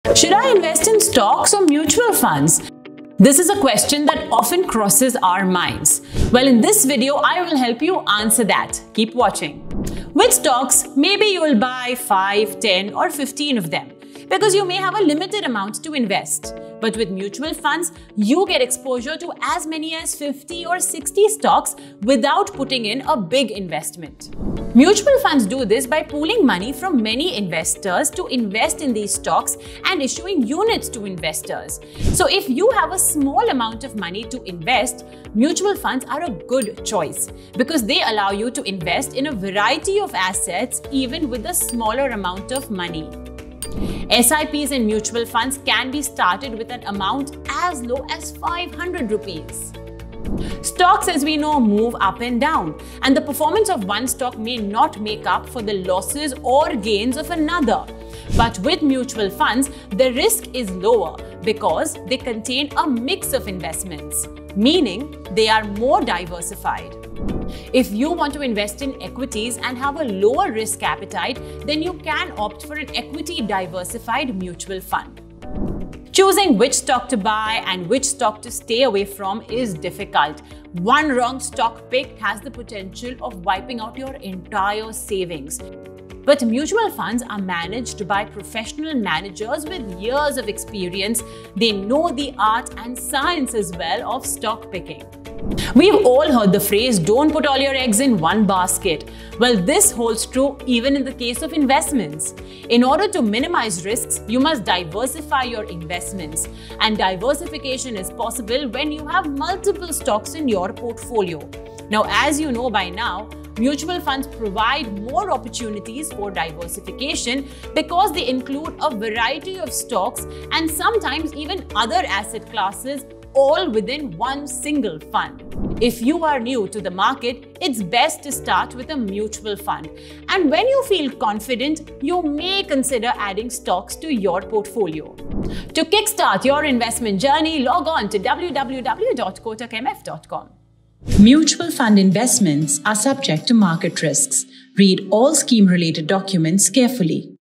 Should I invest in stocks or mutual funds? This is a question that often crosses our minds. Well, in this video, I will help you answer that. Keep watching. With stocks, maybe you will buy 5, 10 or 15 of them because you may have a limited amount to invest. But with mutual funds, you get exposure to as many as 50 or 60 stocks without putting in a big investment. Mutual funds do this by pooling money from many investors to invest in these stocks and issuing units to investors. So if you have a small amount of money to invest, mutual funds are a good choice because they allow you to invest in a variety of assets even with a smaller amount of money. SIPs and mutual funds can be started with an amount as low as 500 rupees. Stocks, as we know, move up and down, and the performance of one stock may not make up for the losses or gains of another. But with mutual funds, the risk is lower because they contain a mix of investments, meaning they are more diversified. If you want to invest in equities and have a lower risk appetite, then you can opt for an equity diversified mutual fund. Choosing which stock to buy and which stock to stay away from is difficult. One wrong stock pick has the potential of wiping out your entire savings. But mutual funds are managed by professional managers with years of experience. They know the art and science as well of stock picking. We've all heard the phrase, don't put all your eggs in one basket. Well, this holds true even in the case of investments. In order to minimize risks, you must diversify your investments. And diversification is possible when you have multiple stocks in your portfolio. Now, as you know by now, mutual funds provide more opportunities for diversification because they include a variety of stocks and sometimes even other asset classes all within one single fund. If you are new to the market, it's best to start with a mutual fund. And when you feel confident, you may consider adding stocks to your portfolio. To kickstart your investment journey, log on to www.kotakmf.com. Mutual fund investments are subject to market risks. Read all scheme-related documents carefully.